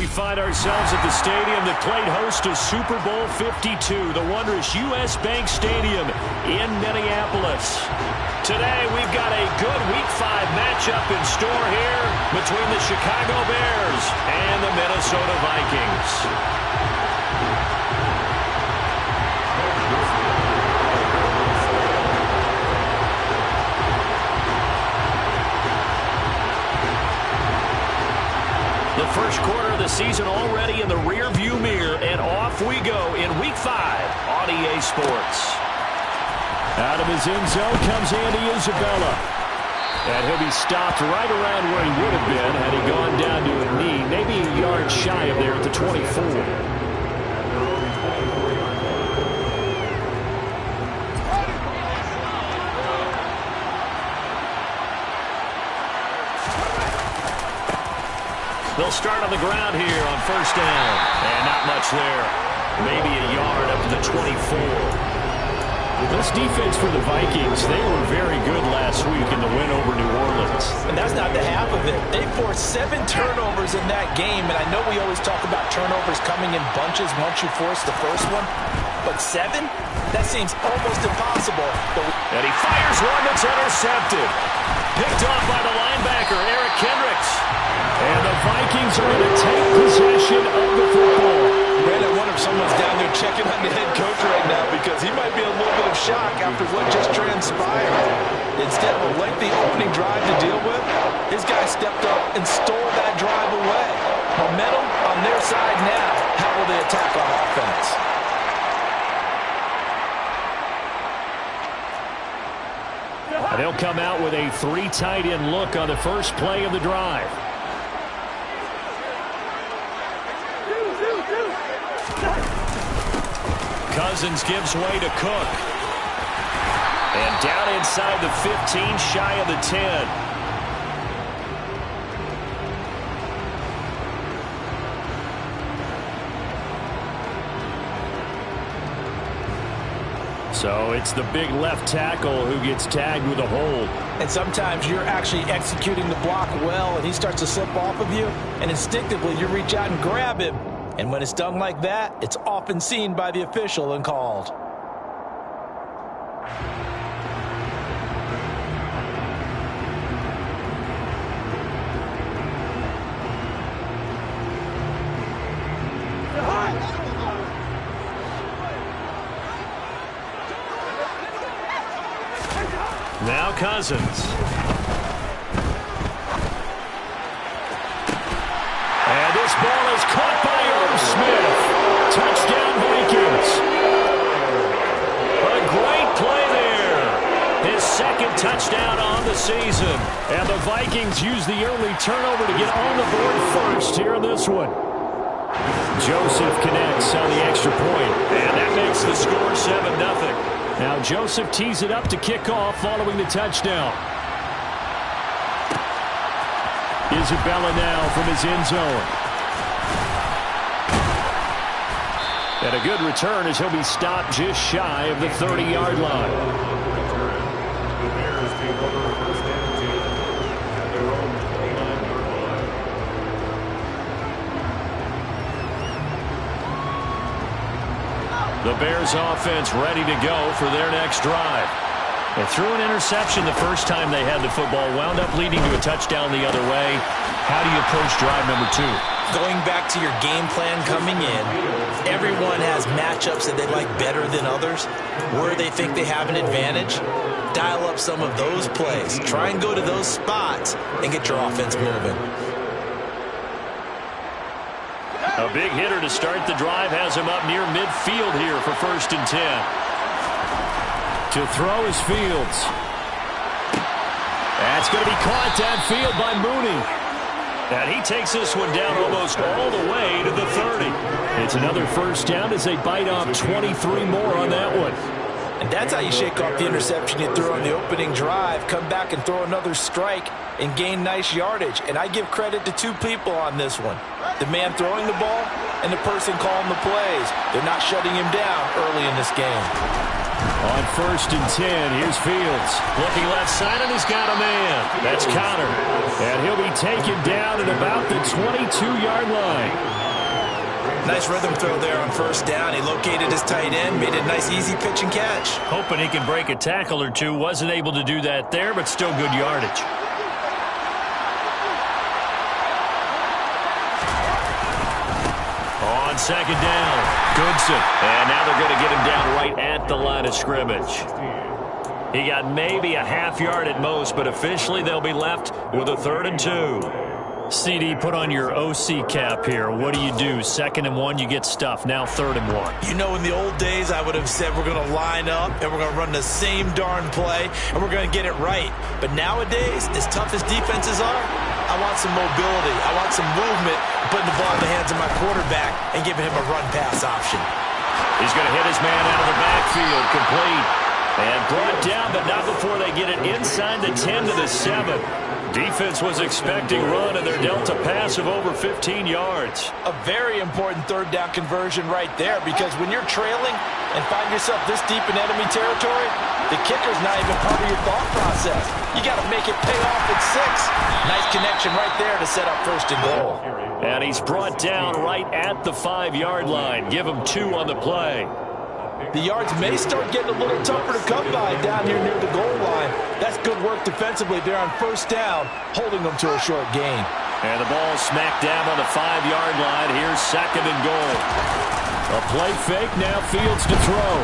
We find ourselves at the stadium that played host to Super Bowl 52, the wondrous U.S. Bank Stadium in Minneapolis. Today, we've got a good Week 5 matchup in store here between the Chicago Bears and the Minnesota Vikings. The first quarter of the season already in the rear-view mirror, and off we go in Week 5 on EA Sports. Out of his end zone comes Andy Isabella. And he'll be stopped right around where he would have been had he gone down to a knee, maybe a yard shy of there at the 24. They'll start on the ground here on first down. And not much there. Maybe a yard up to the 24. This defense for the Vikings, they were very good last week in the win over New Orleans. And that's not the half of it. They forced 7 turnovers in that game. And I know we always talk about turnovers coming in bunches once you force the first one. But 7? That seems almost impossible. And he fires one that's intercepted. Picked off by the linebacker, Eric Kendricks. And the Vikings are going to take possession of the football. Man, I wonder if someone's down there checking on the head coach right now because he might be a little bit of shock after what just transpired. Instead of a lengthy opening drive to deal with, his guy stepped up and stole that drive away. Momentum on their side now. How will they attack on offense? They'll come out with a 3 tight end look on the first play of the drive. Cousins gives way to Cook. And down inside the 15, shy of the 10. So it's the big left tackle who gets tagged with a hold. And sometimes you're actually executing the block well, and he starts to slip off of you, and instinctively you reach out and grab him. And when it's done like that, it's often seen by the official and called. Now Cousins. And this ball is caught by Irv Smith. Touchdown Vikings. A great play there. His second touchdown on the season. And the Vikings use the early turnover to get on the board first here in this one. Joseph connects on the extra point. And that makes the score 7-0. Now Joseph tees it up to kick off following the touchdown. Isabella now from his end zone. And a good return as he'll be stopped just shy of the 30-yard line. The Bears offense ready to go for their next drive. They threw an interception the first time they had the football, wound up leading to a touchdown the other way. How do you approach drive number 2? Going back to your game plan coming in, everyone has matchups that they like better than others. Where they think they have an advantage, dial up some of those plays. Try and go to those spots and get your offense moving. A big hitter to start the drive has him up near midfield here for 1st and 10. To throw is Fields. That's going to be caught downfield by Mooney. And he takes this one down almost all the way to the 30. It's another first down as they bite off 23 more on that one. And that's how you shake off the interception you threw on the opening drive. Come back and throw another strike and gain nice yardage. And I give credit to 2 people on this one. The man throwing the ball and the person calling the plays. They're not shutting him down early in this game. On 1st and 10, here's Fields. Looking left side, and he's got a man. That's Connor. And he'll be taken down at about the 22-yard line. Nice rhythm throw there on 1st down. He located his tight end, made a nice easy pitch and catch. Hoping he can break a tackle or two. Wasn't able to do that there, but still good yardage. On 2nd down, Goodson. And now they're going to get him down right at the line of scrimmage. He got maybe a half-yard at most, but officially they'll be left with a 3rd and 2. CD, put on your OC cap here. What do? 2nd and 1, you get stuffed. Now 3rd and 1. You know, in the old days, I would have said we're going to line up and we're going to run the same darn play and we're going to get it right. But nowadays, as tough as defenses are, I want some mobility. I want some movement, putting the ball in the hands of my quarterback and giving him a run-pass option. He's going to hit his man out of the backfield, complete. And brought down, but not before they get it inside the 10 to the 7. Defense was expecting run, and they're dealt a pass of over 15 yards. A very important 3rd down conversion right there, because when you're trailing and find yourself this deep in enemy territory, the kicker's not even part of your thought process. You got to make it pay off at 6. Nice connection right there to set up 1st and goal. And he's brought down right at the 5-yard line. Give him 2 on the play. The yards may start getting a little tougher to come by down here near the goal line. That's good work defensively there on 1st down, holding them to a short gain. And the ball smacked down on the 5-yard line. Here's 2nd and goal. A play fake, now Fields to throw.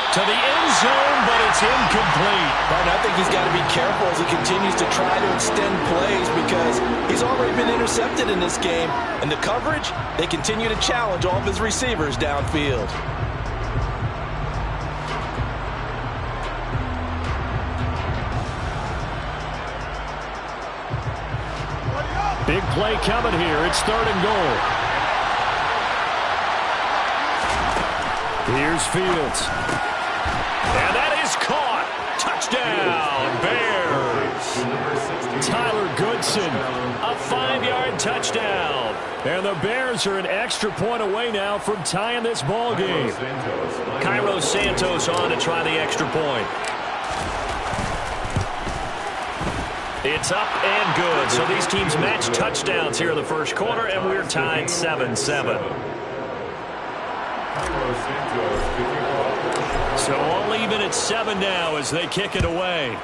To the end zone, but it's incomplete. Right, I think he's got to be careful as he continues to try to extend plays because he's already been intercepted in this game. And the coverage, they continue to challenge all of his receivers downfield. Big play coming here. It's 3rd and goal. Here's Fields. And that is caught. Touchdown, Bears. Tyler Goodson, a 5-yard touchdown. And the Bears are an extra point away now from tying this ball game. Cairo Santos on to try the extra point. It's up and good. So these teams match touchdowns here in the 1st quarter, and we're tied 7-7. So all even at 7 now as they kick it away.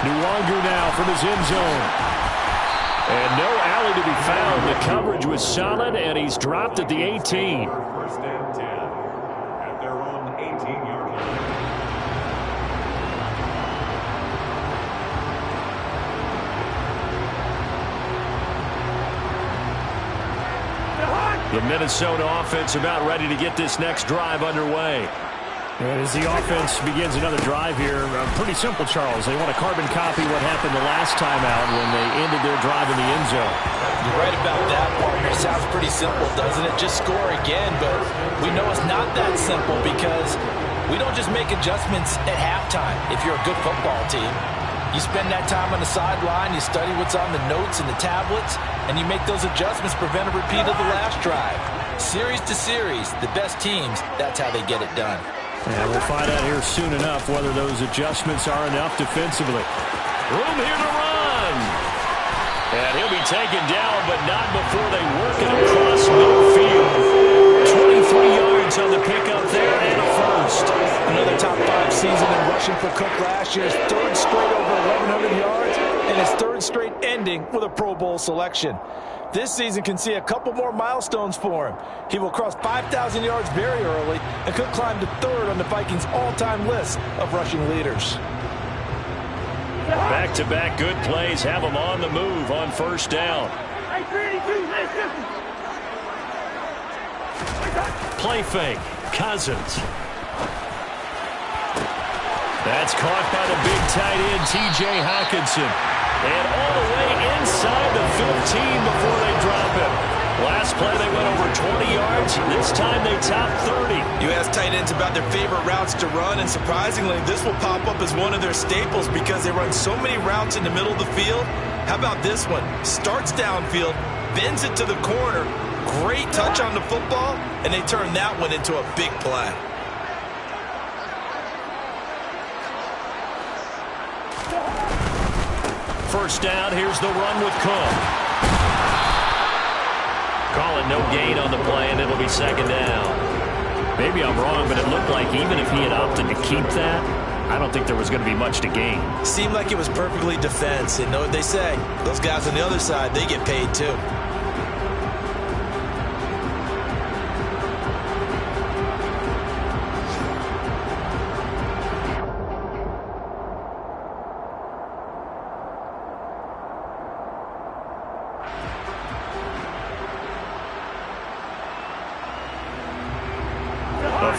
Nwangu now from his end zone. And no alley to be found. The coverage was solid, and he's dropped at the 18. 1st and 10 at their own 18-yard line. The Minnesota offense about ready to get this next drive underway. And as the offense begins another drive here, pretty simple, Charles. They want to carbon copy what happened the last time out when they ended their drive in the end zone. You're right about that, partner. Sounds pretty simple, doesn't it? Just score again, but we know it's not that simple because we don't just make adjustments at halftime if you're a good football team. You spend that time on the sideline, you study what's on the notes and the tablets, and you make those adjustments, prevent a repeat of the last drive. Series to series, the best teams, that's how they get it done. And we'll find out here soon enough whether those adjustments are enough defensively. Room here to run. And he'll be taken down, but not before they work it across midfield. 23 yards on the pickup there and a 1st. Another top 5 season in rushing for Cook last year's 3rd straight over 1,100 yards and his 3rd straight ending with a Pro Bowl selection. This season can see a couple more milestones for him. He will cross 5,000 yards very early and could climb to 3rd on the Vikings' all-time list of rushing leaders. Back-to-back good plays have him on the move on 1st down. Play fake. Cousins. That's caught by the big tight end, T.J. Hockenson. And all the way inside the 15 before they drop him. Last play they went over 20 yards. This time they topped 30. You ask tight ends about their favorite routes to run, and surprisingly, this will pop up as one of their staples because they run so many routes in the middle of the field. How about this one? Starts downfield, bends it to the corner, great touch on the football, and they turn that one into a big play. First down, here's the run with Cook. Call it no gain on the play, and it'll be second down. Maybe I'm wrong, but it looked like even if he had opted to keep that, I don't think there was going to be much to gain. Seemed like it was perfectly defense. And know what they say? Those guys on the other side, they get paid too.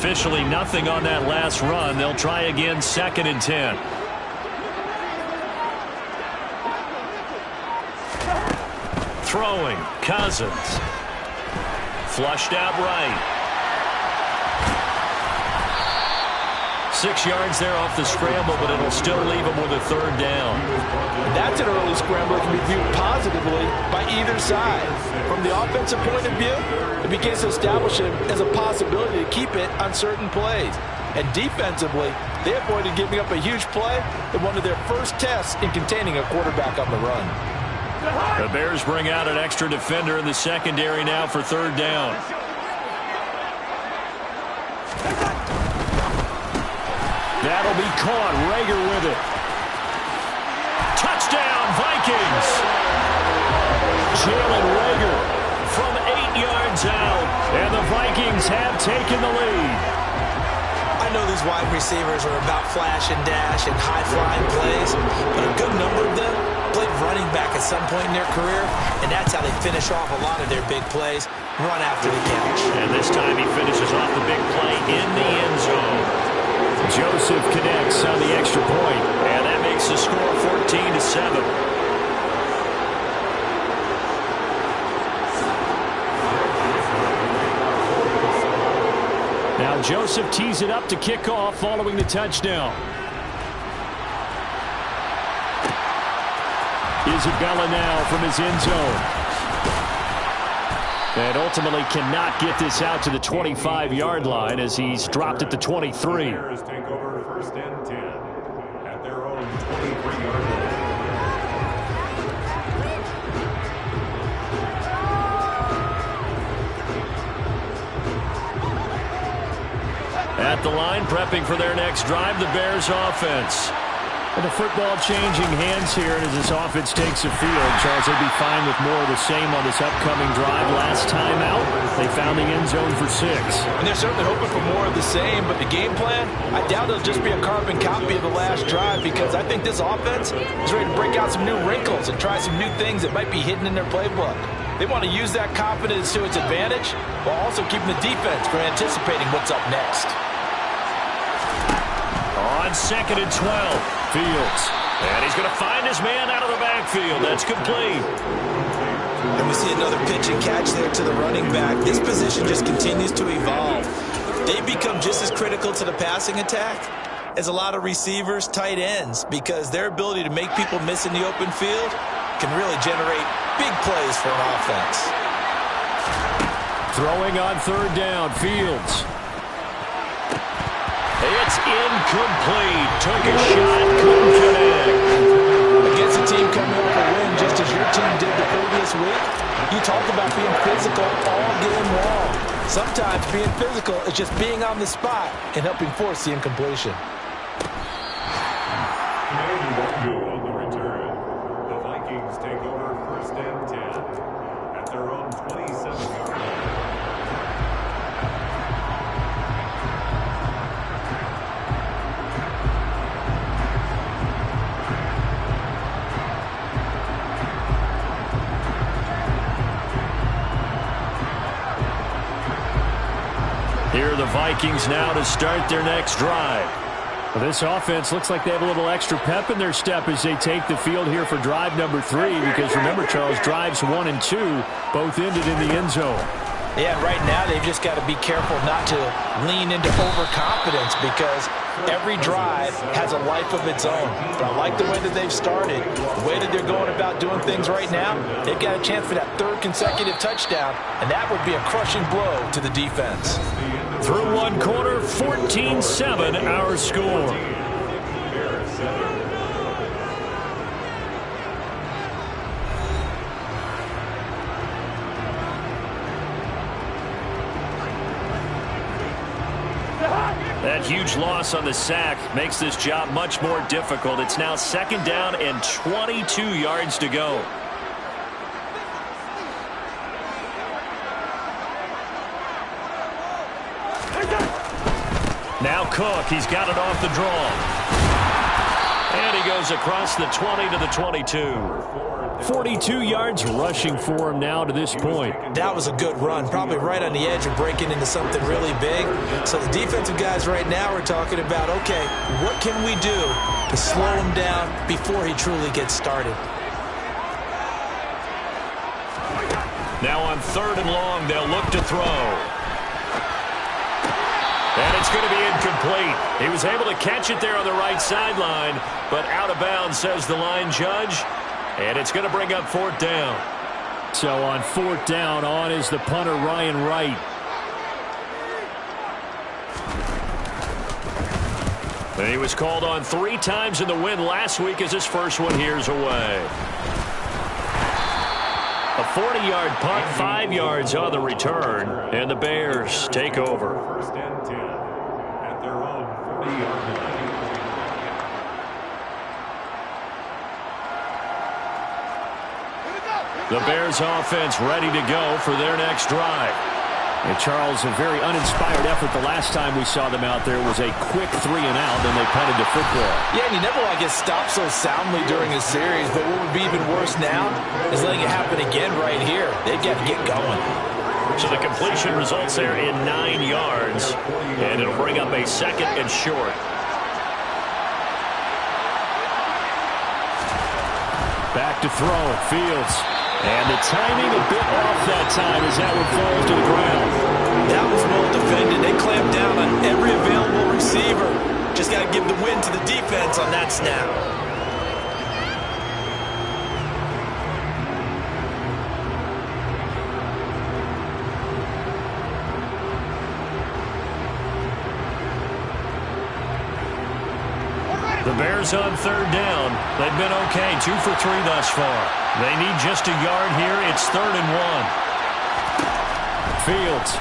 Officially nothing on that last run. They'll try again, 2nd and 10. Throwing, Cousins. Flushed out right. 6 yards there off the scramble, but it'll still leave him with a 3rd down. That's an early scramble that can be viewed positively by either side. From the offensive point of view, it begins to establish him as a possibility to keep it on certain plays. And defensively, they avoided giving up a huge play in one of their first tests in containing a quarterback on the run. The Bears bring out an extra defender in the secondary now for 3rd down. That'll be caught. Rager with it. Touchdown, Vikings. Jalen Rager from 8 yards out, and the Vikings have taken the lead. I know these wide receivers are about flash and dash and high-flying plays, but a good number of them played running back at some point in their career, and that's how they finish off a lot of their big plays, run after the catch. And this time he finishes off the big play in the end zone. Joseph connects on the extra point, and that makes the score 14-7. Now Joseph tees it up to kick off following the touchdown. Isabella now from his end zone. And ultimately cannot get this out to the 25-yard line as he's dropped at the 23. Bears take over 1st and 10 at their own 23-yard line. At the line, prepping for their next drive, the Bears offense. And the football changing hands here as this offense takes the field. Charles, they'd be fine with more of the same on this upcoming drive. Last time out, they found the end zone for 6. And they're certainly hoping for more of the same, but the game plan, I doubt it'll just be a carbon copy of the last drive because I think this offense is ready to break out some new wrinkles and try some new things that might be hidden in their playbook. They want to use that confidence to its advantage while also keeping the defense from anticipating what's up next. On 2nd and 12. Fields. And he's going to find his man out of the backfield. That's complete. And we see another pitch and catch there to the running back. This position just continues to evolve. They become just as critical to the passing attack as a lot of receivers, tight ends, because their ability to make people miss in the open field can really generate big plays for an offense. Throwing on 3rd down. Fields. It's incomplete. Took a shot, couldn't connect. Against a team coming off a win just as your team did the previous week, you talk about being physical all game long. Sometimes being physical is just being on the spot and helping force the incompletion. And won't go on the return. The Vikings take over 1st and 10 at their own 27-yard line. Here are the Vikings now to start their next drive. Well, this offense looks like they have a little extra pep in their step as they take the field here for drive number 3. Because remember, Charles, drives 1 and 2 both ended in the end zone. Yeah, right now they've just got to be careful not to lean into overconfidence because every drive has a life of its own. But I like the way that they've started, the way that they're going about doing things right now. They've got a chance for that 3rd consecutive touchdown, and that would be a crushing blow to the defense. Through one quarter, 14-7 our score. That huge loss on the sack makes this job much more difficult. It's now 2nd down and 22 yards to go. Now Cook, he's got it off the draw. And he goes across the 20 to the 22. 42 yards rushing for him now to this point. That was a good run, probably right on the edge of breaking into something really big. So the defensive guys right now are talking about, okay, what can we do to slow him down before he truly gets started? Now on 3rd and long, they'll look to throw. And it's going to be incomplete. He was able to catch it there on the right sideline, but out of bounds, says the line judge. And it's going to bring up 4th down. So on 4th down, on is the punter, Ryan Wright. And he was called on 3 times in the win last week as his first one here's away. A 40-yard punt, 5 yards on the return, and the Bears take over. 1st and 10 at their own 40-yard line. The Bears offense ready to go for their next drive. And Charles, a very uninspired effort the last time we saw them out there was a quick 3 and out, and they punted to football. Yeah, and you never want to get stopped so soundly during a series, but what would be even worse now is letting it happen again right here. They've got to get going. So the completion results there in 9 yards, and it'll bring up a 2nd and short. Back to throw, Fields. And the timing a bit off that time as that one falls to the ground. That was well defended. They clamped down on every available receiver. Just got to give the win to the defense on that snap. The Bears on 3rd down. They've been okay, 2 for 3 thus far. They need just a yard here. It's 3rd and 1. Fields.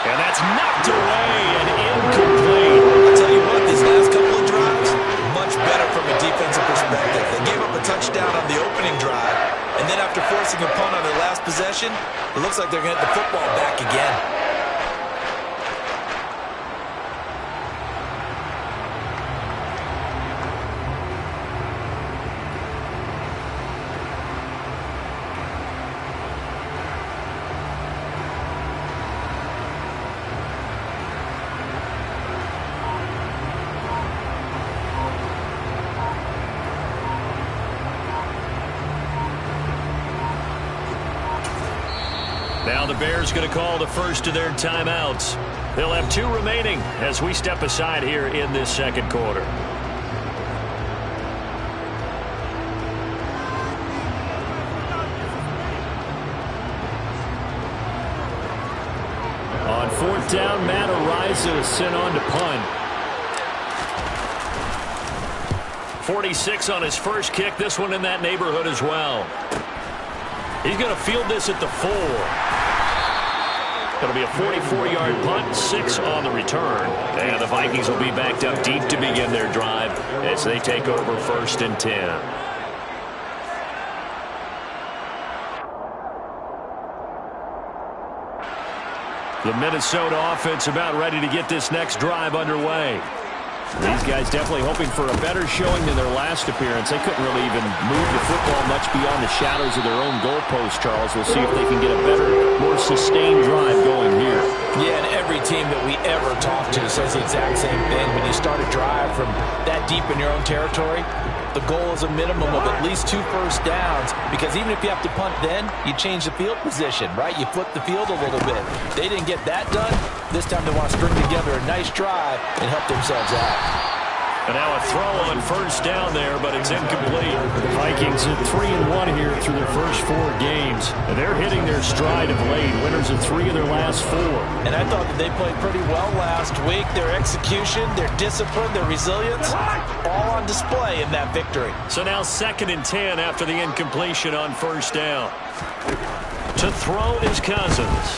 And that's knocked away and incomplete. I'll tell you what, these last couple of drives, much better from a defensive perspective. They gave up a touchdown on the opening drive, and then after forcing a punt on their last possession, it looks like they're going to get the football back again. Now the Bears going to call the first of their timeouts. They'll have 2 remaining as we step aside here in this 2nd quarter. On 4th down, Matt Ariza is sent on to punt. 46 on his first kick. This one in that neighborhood as well. He's going to field this at the 4. It'll be a 44-yard punt, 6 on the return. And the Vikings will be backed up deep to begin their drive as they take over 1st and 10. The Minnesota offense about ready to get this next drive underway. These guys definitely hoping for a better showing than their last appearance. They couldn't really even move the football much beyond the shadows of their own goalpost, Charles. We'll see if they can get a better, more sustained drive going here. Yeah, and every team that we ever talk to says the exact same thing. When you start a drive from that deep in your own territory, the goal is a minimum of at least 2 first downs, because even if you have to punt then, you change the field position, right? You flip the field a little bit. They didn't get that done. This time they want to string together a nice drive and help themselves out. And now a throw on first down there, but it's incomplete. The Vikings at 3-1 here through their first 4 games. And they're hitting their stride of late. Winners of 3 of their last 4. And I thought that they played pretty well last week. Their execution, their discipline, their resilience, all on display in that victory. So now 2nd and 10 after the incompletion on first down. To throw is Cousins.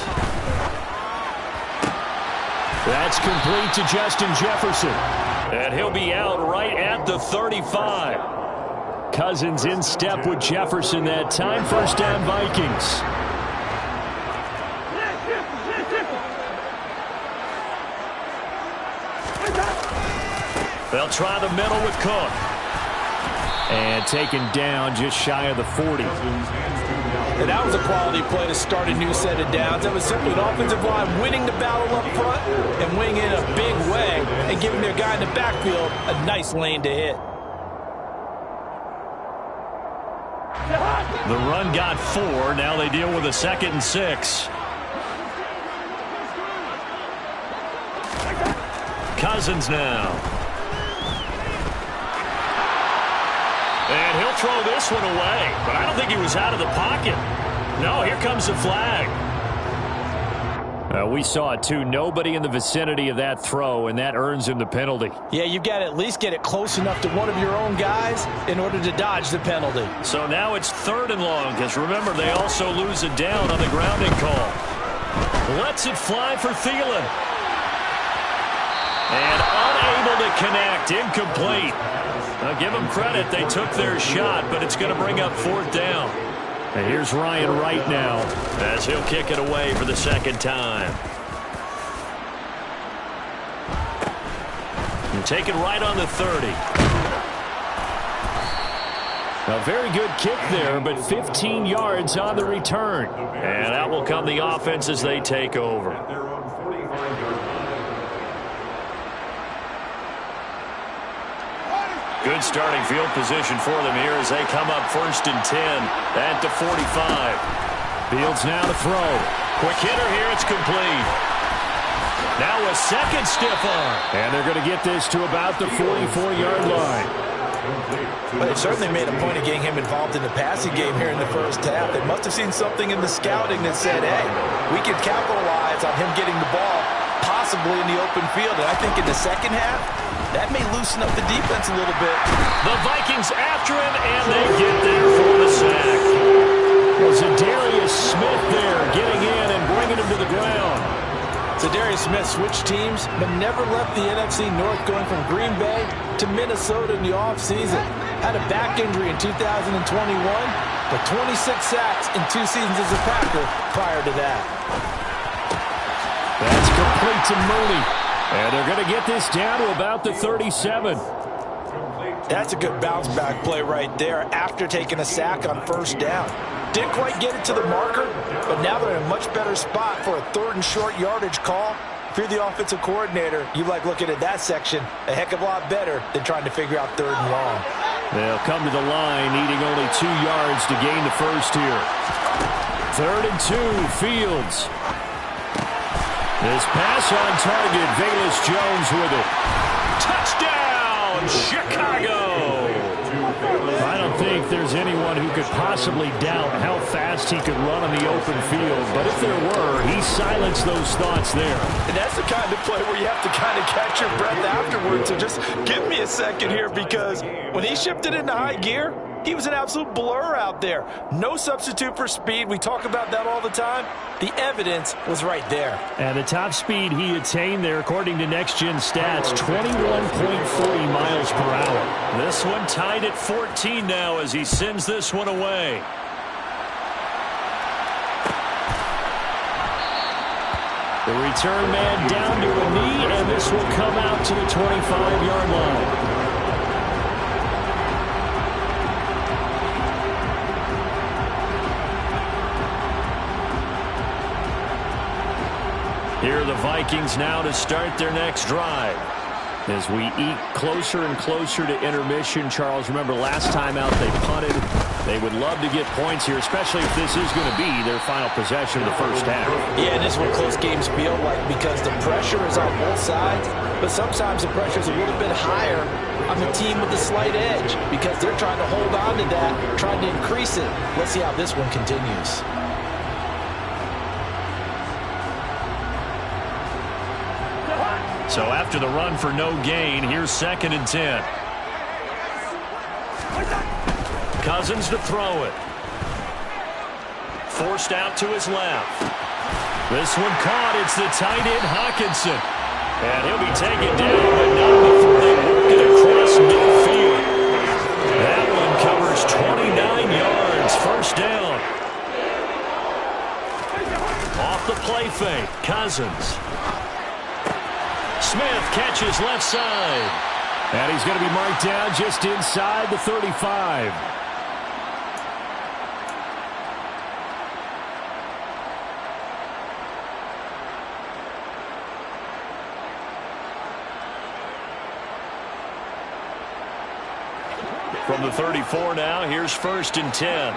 That's complete to Justin Jefferson. And he'll be out right at the 35. Cousins in step with Jefferson that time. First down, Vikings. They'll try the middle with Cook. And taken down just shy of the 40. And that was a quality play to start a new set of downs. That was simply an offensive line winning the battle up front and winning in a big way and giving their guy in the backfield a nice lane to hit. The run got 4. Now they deal with a 2nd and 6. Cousins now. And he'll throw this one away. But I don't think he was out of the pocket. No, here comes the flag. We saw it, too. Nobody in the vicinity of that throw, and that earns him the penalty. Yeah, you've got to at least get it close enough to one of your own guys in order to dodge the penalty. So now it's 3rd and long, because remember, they also lose it down on the grounding call. Lets it fly for Thielen. And unable to connect, incomplete. Now, give them credit. They took their shot, but it's going to bring up 4th down. And here's Ryan Wright now as he'll kick it away for the 2nd time. And take it right on the 30. A very good kick there, but 15 yards on the return. And out will come the offense as they take over. Good starting field position for them here as they come up 1st and 10 at the 45. Fields now to throw. Quick hitter here. It's complete. Now a 2nd stiff arm. And they're going to get this to about the 44-yard line. But they certainly made a point of getting him involved in the passing game here in the first half. They must have seen something in the scouting that said, hey, we can capitalize on him getting the ball possibly in the open field. And I think in the second half, that may loosen up the defense a little bit. The Vikings after him, and they get there for the sack. Zadarius Smith there getting in and bringing him to the ground. Zadarius Smith switched teams, but never left the NFC North, going from Green Bay to Minnesota in the offseason. Had a back injury in 2021, but 26 sacks in 2 seasons as a Packer prior to that. That's complete to Mooney. And they're going to get this down to about the 37. That's a good bounce-back play right there after taking a sack on first down. Didn't quite get it to the marker, but now they're in a much better spot for a 3rd and short yardage call. If you're the offensive coordinator, you like looking at that section a heck of a lot better than trying to figure out 3rd and long. They'll come to the line, needing only 2 yards to gain the first here. 3rd and 2, Fields. This pass on target, Velus Jones with it. Touchdown, Chicago! I don't think there's anyone who could possibly doubt how fast he could run on the open field, but if there were, he silenced those thoughts there. And that's the kind of play where you have to kind of catch your breath afterwards. So just give me a second here, because when he shifted into high gear, he was an absolute blur out there. No substitute for speed. We talk about that all the time. The evidence was right there. And the top speed he attained there, according to Next Gen Stats, 21.40 miles per hour. This one tied at 14 now as he sends this one away. The return man down to a knee, and this this will come out to the 25-yard line. Here are the Vikings now to start their next drive. As we eke closer and closer to intermission, Charles, remember last time out they punted. They would love to get points here, especially if this is going to be their final possession of the first half. Yeah, and this is what close games feel like because the pressure is on both sides, but sometimes the pressure is a little bit higher on the team with the slight edge because they're trying to hold on to that, trying to increase it. Let's see how this one continues. So after the run for no gain, here's 2nd and 10. Cousins to throw it. Forced out to his left. This one caught. It's the tight end, Hockenson. And he'll be taken down, but not before they work it across midfield. That one covers 29 yards. First down. Off the play fake. Cousins. Smith catches left side. And he's going to be marked down just inside the 35. From the 34 now, here's 1st and 10.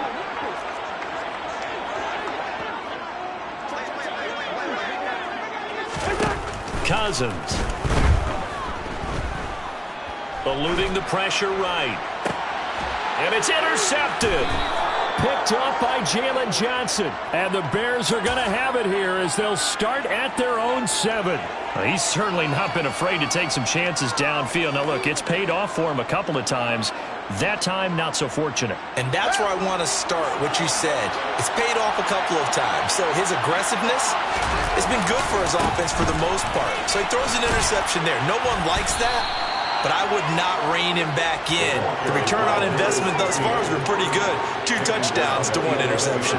Cousins. Eluding the pressure right. And it's intercepted. Picked up by Jalen Johnson. And the Bears are going to have it here as they'll start at their own 7. He's certainly not been afraid to take some chances downfield. Now, look, it's paid off for him a couple of times. That time, not so fortunate. And that's where I want to start, what you said. It's paid off a couple of times. So his aggressiveness has been good for his offense for the most part. So he throws an interception there. No one likes that, but I would not rein him back in. The return on investment thus far has been pretty good. 2 touchdowns to 1 interception.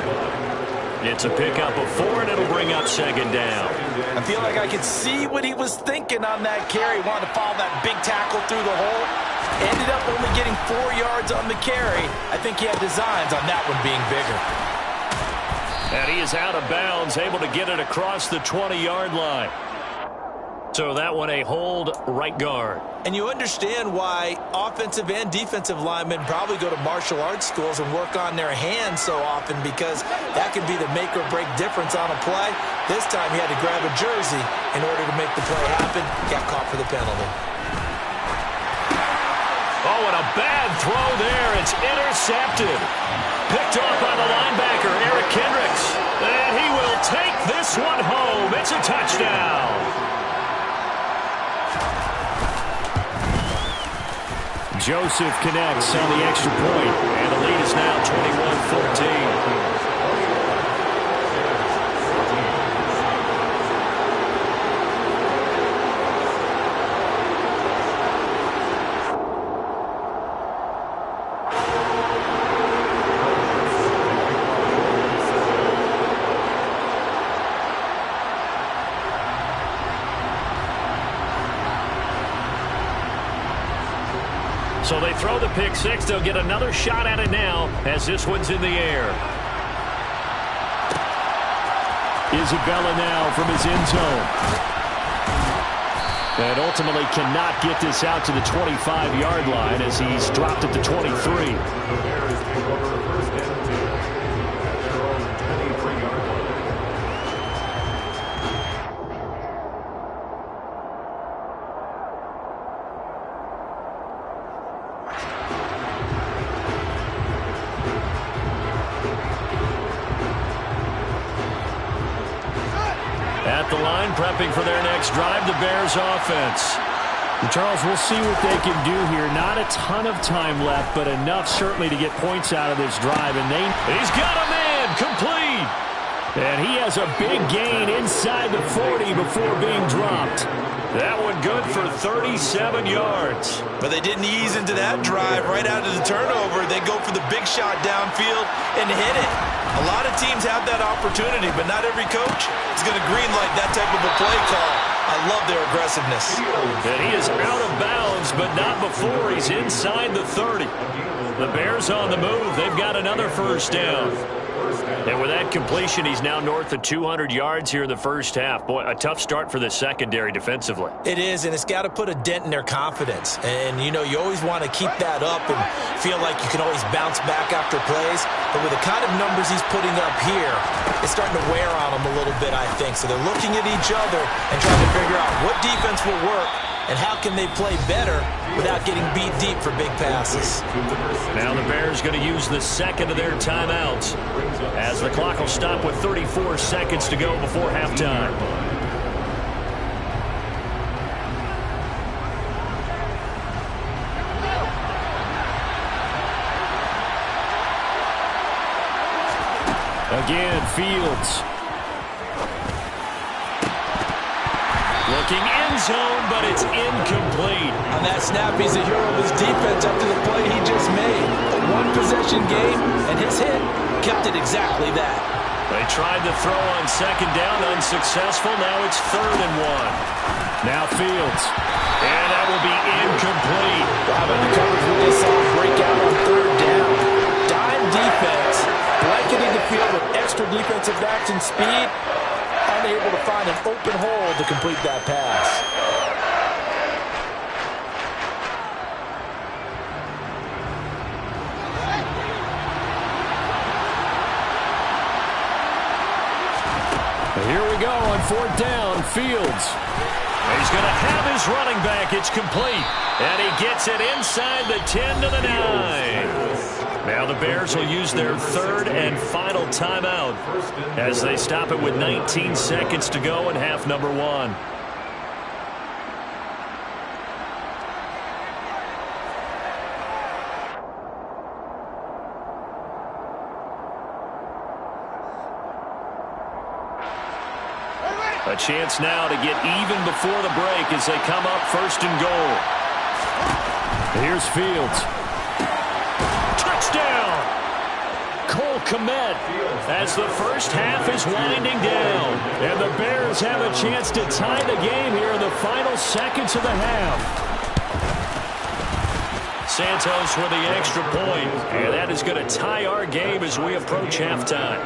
It's a pickup of 4, and it'll bring up 2nd down. I feel like I could see what he was thinking on that carry. Wanted to follow that big tackle through the hole. Ended up only getting 4 yards on the carry. I think he had designs on that one being bigger. And he is out of bounds, able to get it across the 20-yard line. So that one a hold right guard. And you understand why offensive and defensive linemen probably go to martial arts schools and work on their hands so often because that could be the make or break difference on a play. This time he had to grab a jersey in order to make the play happen. Got caught for the penalty. Oh, and a bad throw there. It's intercepted. Picked off by the linebacker, Eric Kendricks. And he will take this one home. It's a touchdown. Joseph connects on the extra point, and the lead is now 21-14. So they throw the pick six. They'll get another shot at it now as this one's in the air. Isabella now from his end zone. And ultimately cannot get this out to the 25-yard line as he's dropped at the 23. At the line, prepping for their next drive, the Bears offense. And Charles, we'll see what they can do here. Not a ton of time left, but enough certainly to get points out of this drive. And he's got a man complete. And he has a big gain inside the 40 before being dropped. That one good for 37 yards. But they didn't ease into that drive right out of the turnover. They go for the big shot downfield and hit it. A lot of teams have that opportunity, but not every coach is going to greenlight that type of a play call. I love their aggressiveness. And he is out of bounds, but not before he's inside the 30. The Bears on the move. They've got another first down. And with that completion, he's now north of 200 yards here in the first half. Boy, a tough start for the secondary defensively. It is, and it's got to put a dent in their confidence. And, you know, you always want to keep that up and feel like you can always bounce back after plays. But with the kind of numbers he's putting up here, it's starting to wear on them a little bit, I think. So they're looking at each other and trying to figure out what defense will work and how can they play better without getting beat deep for big passes. Now the Bears going to use the second of their timeouts as the clock will stop with 34 seconds to go before halftime. Again, Fields. Looking end zone, but it's incomplete. On that snap, he's a hero of his defense after the play he just made. A one-possession game, and his hit kept it exactly that. They tried to throw on second down, unsuccessful. Now it's 3rd and 1. Now Fields. And that will be incomplete. Wow, but the coverage we just saw break out on 3rd down. Dime defense, blanketing the field with extra defensive backs and speed. Unable to find an open hole to complete that pass. Here we go on 4th down. Fields. He's going to have his running back. It's complete. And he gets it inside the 10 to the 9. Now the Bears will use their 3rd and final timeout as they stop it with 19 seconds to go in half number 1. A chance now to get even before the break as they come up 1st and goal. Here's Fields. Touchdown! Cole Kmet as the first half is winding down. And the Bears have a chance to tie the game here in the final seconds of the half. Santos with the extra point. And that is going to tie our game as we approach halftime.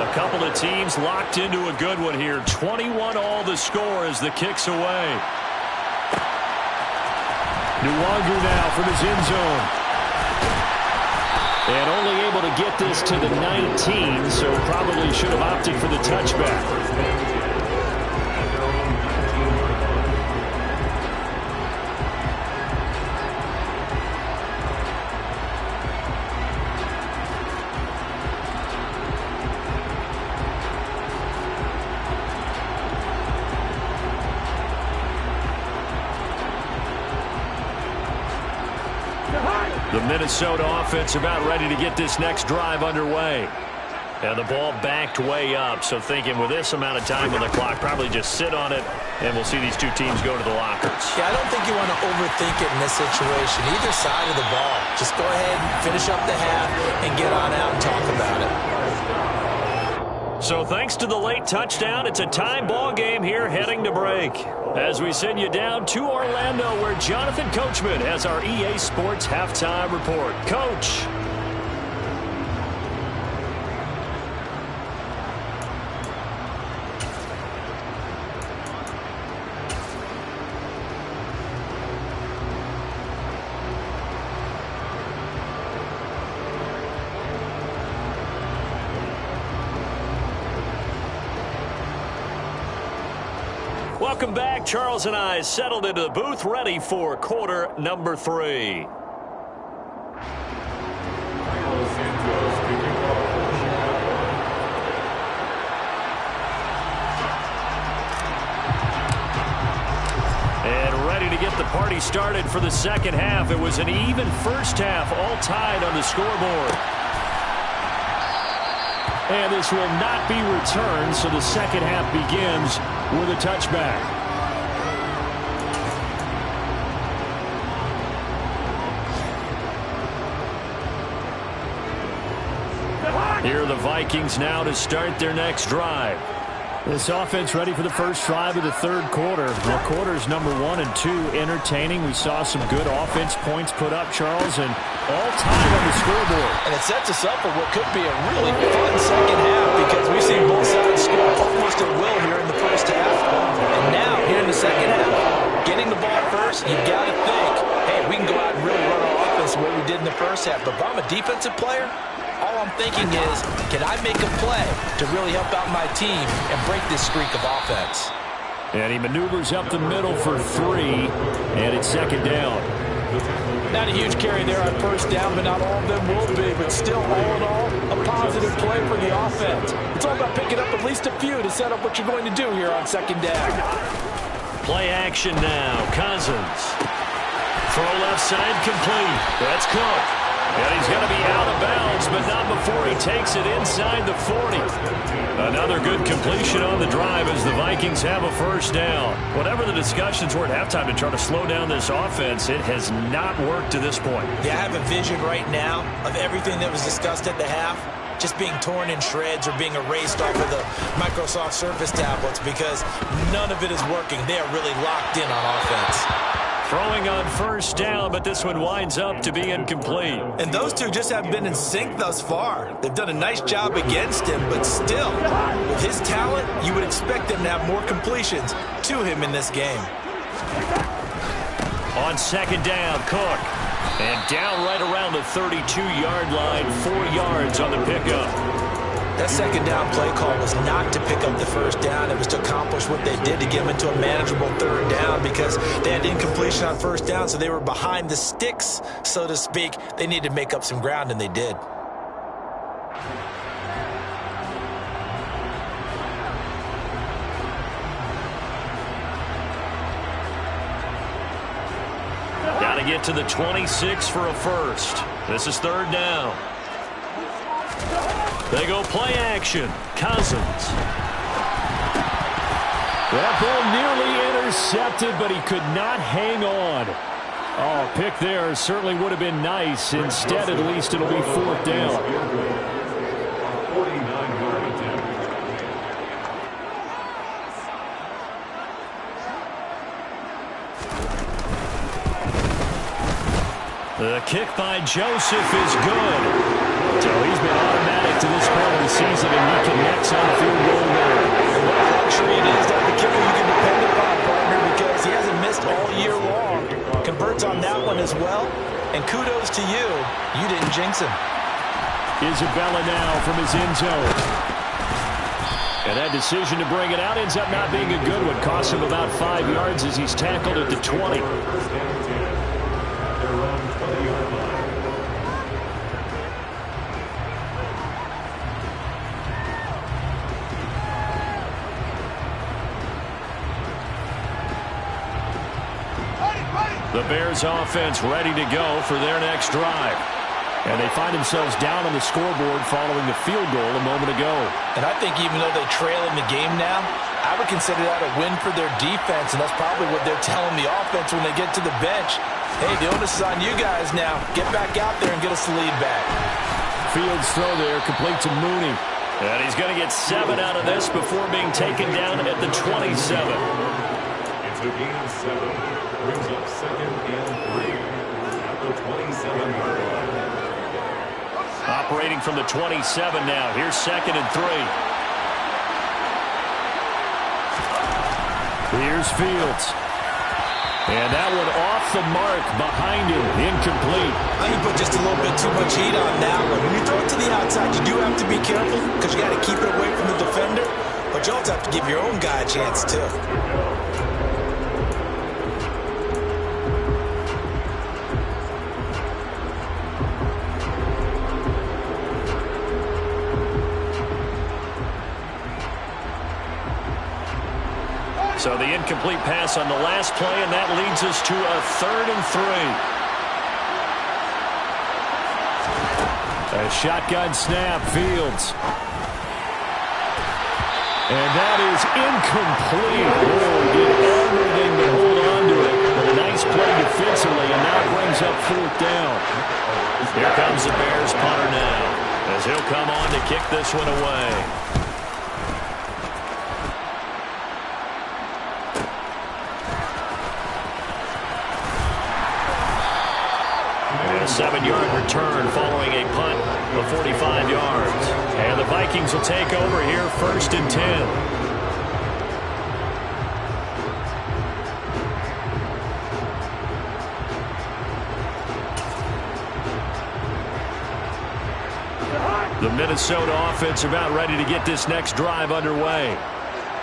A couple of teams locked into a good one here. 21 all the score as the kick's away. Nwangu now from his end zone. And only able to get this to the 19, so probably should have opted for the touchback. The Minnesota offense about ready to get this next drive underway. And the ball backed way up, so thinking with this amount of time on the clock, probably just sit on it, and we'll see these two teams go to the lockers. Yeah, I don't think you want to overthink it in this situation. Either side of the ball. Just go ahead and finish up the half and get on out and talk about it. So thanks to the late touchdown, it's a tie ball game here heading to break. As we send you down to Orlando, where Jonathan Coachman has our EA Sports halftime report. Coach. Welcome back. Charles and I settled into the booth, ready for quarter number 3. And ready to get the party started for the second half. It was an even first half, all tied on the scoreboard. And this will not be returned, so the second half begins with a touchback. Here are the Vikings now to start their next drive. This offense ready for the first drive of the third quarter. Well, quarters number 1 and 2 entertaining. We saw some good offense points put up, Charles, and all tied on the scoreboard. And it sets us up for what could be a really fun second half because we've seen both sides score almost at will here in the first half. And now, here in the second half, getting the ball first, you've got to think, hey, we can go out and really run our offense the way we did in the first half. But if I'm a defensive player, all I'm thinking is, can I make a play to really help out my team and break this streak of offense? And he maneuvers up the middle for 3, and it's second down. Not a huge carry there on first down, but not all of them will be. But still, all in all, a positive play for the offense. It's all about picking up at least a few to set up what you're going to do here on second down. Play action now. Cousins. Throw left side complete. That's Cook. And he's going to be out of bounds, but not before he takes it inside the 40. Another good completion on the drive as the Vikings have a first down. Whatever the discussions were at halftime to try to slow down this offense, it has not worked to this point. Yeah, I have a vision right now of everything that was discussed at the half just being torn in shreds or being erased off of the Microsoft Surface tablets because none of it is working. They are really locked in on offense. Throwing on first down, but this one winds up to be incomplete. And those two just haven't been in sync thus far. They've done a nice job against him, but still, with his talent, you would expect them to have more completions to him in this game. On second down, Cook. And down right around the 32-yard line, 4 yards on the pickup. That second down play call was not to pick up the first down. It was to accomplish what they did to get them into a manageable third down because they had incompletion on first down, so they were behind the sticks, so to speak. They needed to make up some ground, and they did. Got to get to the 26 for a first. This is third down. They go play action. Cousins. That ball nearly intercepted, but he could not hang on. Oh, pick there certainly would have been nice. Instead, at least it'll be fourth down. 49-yard attempt. The kick by Joseph is good. So he's been automatic to this part of the season, and he connects on the field goal there. And what a luxury it is to have a kicker you can depend upon, partner, because he hasn't missed all year long. Converts on that one as well. And kudos to you. You didn't jinx him. Isabella now from his end zone. And that decision to bring it out ends up not being a good one. Costs him about 5 yards as he's tackled at the 20. The Bears offense ready to go for their next drive. And they find themselves down on the scoreboard following the field goal a moment ago. And I think even though they trail in the game now, I would consider that a win for their defense, and that's probably what they're telling the offense when they get to the bench. Hey, the onus is on you guys now. Get back out there and get us the lead back. Fields throw there, complete to Mooney. And he's going to get 7 out of this before being taken down at the 27. It's a gain of 7. Brings up second and 3 at the 27-yard line. Operating from the 27 now. Here's second and 3. Here's Fields. And that one off the mark behind him. Incomplete. I think he put just a little bit too much heat on that one. When you throw it to the outside, you do have to be careful because you got to keep it away from the defender. But you also have to give your own guy a chance, too. So the incomplete pass on the last play, and that leads us to a 3rd and 3. A shotgun snap, Fields. And that is incomplete. Oh, did everything to hold on to it. But a nice play defensively, and now brings up 4th down. Here comes the Bears punter now, as he'll will come on to kick this one away. A 7-yard return following a punt of 45 yards. And the Vikings will take over here, 1st and 10. The Minnesota offense about ready to get this next drive underway.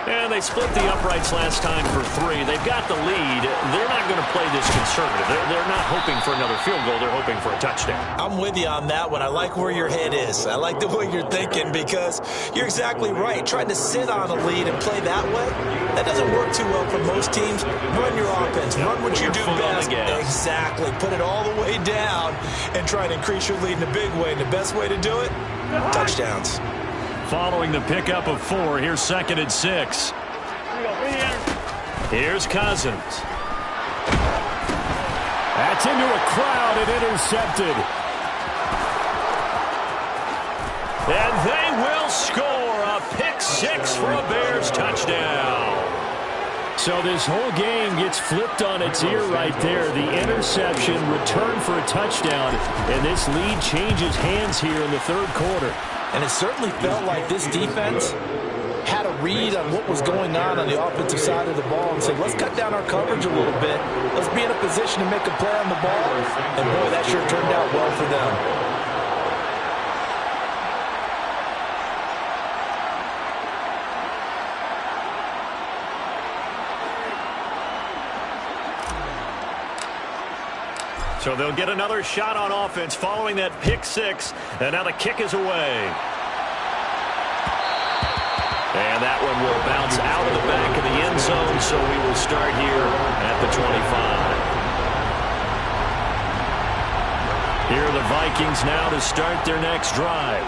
And they split the uprights last time for 3. They've got the lead. They're not going to play this conservative. They're not hoping for another field goal. They're hoping for a touchdown. I'm with you on that one. I like where your head is. I like the way you're thinking because you're exactly right. Trying to sit on a lead and play that way, that doesn't work too well for most teams. Run your offense. Run what you do best. Exactly. Put it all the way down and try to increase your lead in a big way. And the best way to do it, touchdowns. Following the pickup of 4, here's 2nd and 6. Here's Cousins. That's into a crowd and intercepted. And they will score a pick 6 for a Bears touchdown. So this whole game gets flipped on its ear right there. The interception, return for a touchdown, and this lead changes hands here in the 3rd quarter. And it certainly felt like this defense had a read on what was going on the offensive side of the ball and said, let's cut down our coverage a little bit. Let's be in a position to make a play on the ball. And, boy, that sure turned out well for them. So they'll get another shot on offense following that pick 6. And now the kick is away. And that one will bounce out of the back of the end zone. So we will start here at the 25. Here are the Vikings now to start their next drive.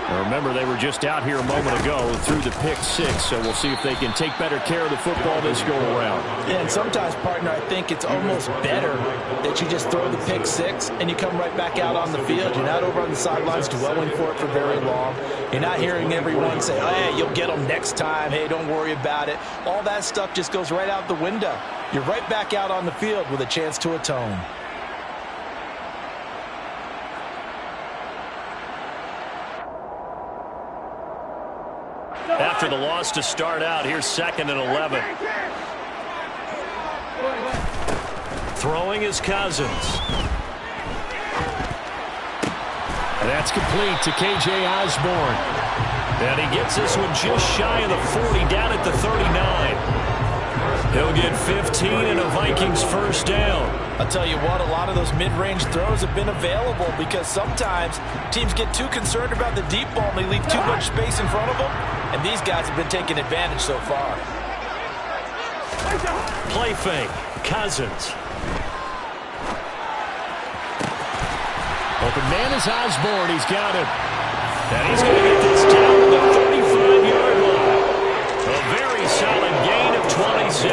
Now remember, they were just out here a moment ago through the pick 6, so we'll see if they can take better care of the football this go-around. Yeah, and sometimes, partner, I think it's almost better that you just throw the pick 6 and you come right back out on the field. You're not over on the sidelines dwelling for it for very long. You're not hearing everyone say, oh, hey, you'll get them next time. Hey, don't worry about it. All that stuff just goes right out the window. You're right back out on the field with a chance to atone. After the loss to start out, here's 2nd and 11. Throwing is Cousins. And that's complete to K.J. Osborne. And he gets this one just shy of the 40, down at the 39. He'll get 15 and a Vikings first down. I'll tell you what, a lot of those mid-range throws have been available because sometimes teams get too concerned about the deep ball and they leave too much space in front of them. And these guys have been taking advantage so far. Play fake. Cousins. Open man is Osborne. He's got him. And he's going to get this down to the 35-yard line. A very solid gain of 27.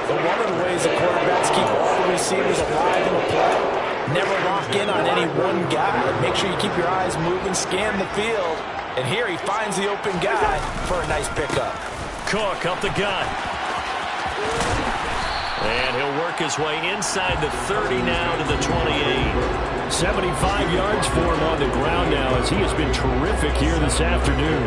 But one of the ways the quarterbacks keep all the receivers alive in the play, never lock in on any one guy. Make sure you keep your eyes moving, scan the field. And here he finds the open guy for a nice pickup. Cook up the gut. And he'll work his way inside the 30 now to the 28. 75 yards for him on the ground now as he has been terrific here this afternoon.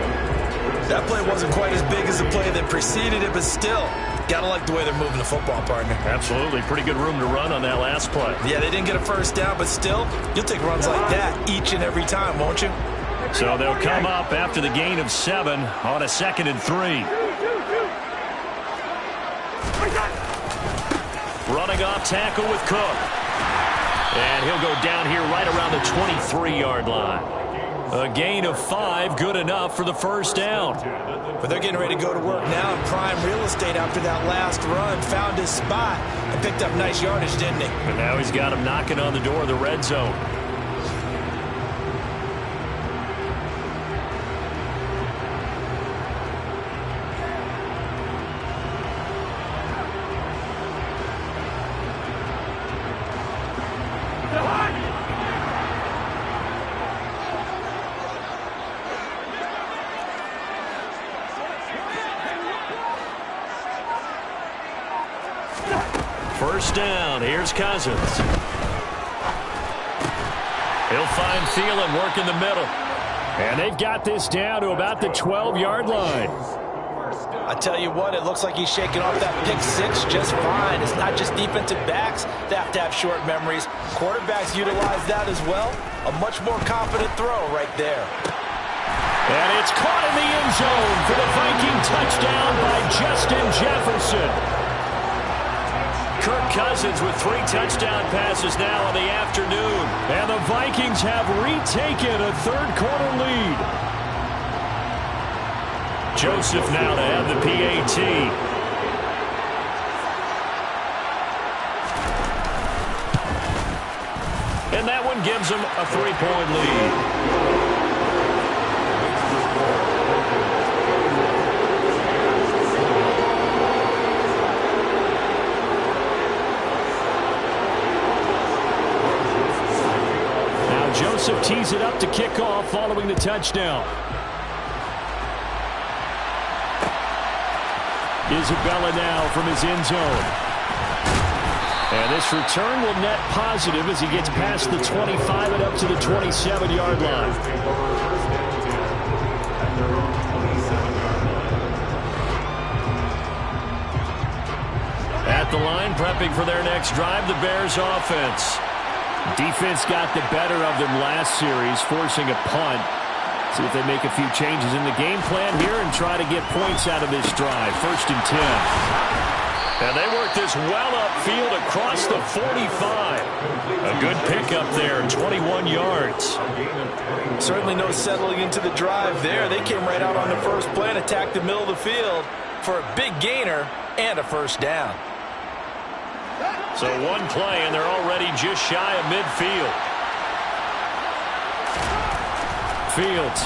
That play wasn't quite as big as the play that preceded it, but still, gotta like the way they're moving the football, partner. Absolutely. Pretty good room to run on that last play. Yeah, they didn't get a first down, but still, you'll take runs like that each and every time, won't you? So they'll come up after the gain of 7 on a 2nd and 3. Running off tackle with Cook. And he'll go down here right around the 23-yard line. A gain of 5, good enough for the first down. But they're getting ready to go to work now in prime real estate after that last run. Found his spot and picked up nice yardage, didn't he? And now he's got him knocking on the door of the red zone. first down. Here's Cousins. He'll find Thielen working the middle. And they've got this down to about the 12-yard line. I tell you what, it looks like he's shaking off that pick six just fine. It's not just defensive backs that have to have short memories. Quarterbacks utilize that as well. A much more confident throw right there. And it's caught in the end zone for the Viking touchdown by Justin Jefferson. Kirk Cousins with 3 touchdown passes now in the afternoon. And the Vikings have retaken a third-quarter lead. Joseph now to have the PAT. And that one gives them a 3-point lead. Joseph tees it up to kick off following the touchdown. Isabella now from his end zone. And this return will net positive as he gets past the 25 and up to the 27-yard line. At the line, prepping for their next drive, the Bears offense. Defense got the better of them last series, forcing a punt. See if they make a few changes in the game plan here and try to get points out of this drive. 1st and 10. And they work this well upfield across the 45. A good pickup there, 21 yards. Certainly no settling into the drive there. They came right out on the first play and attacked the middle of the field for a big gainer and a first down. So one play, and they're already just shy of midfield. Fields.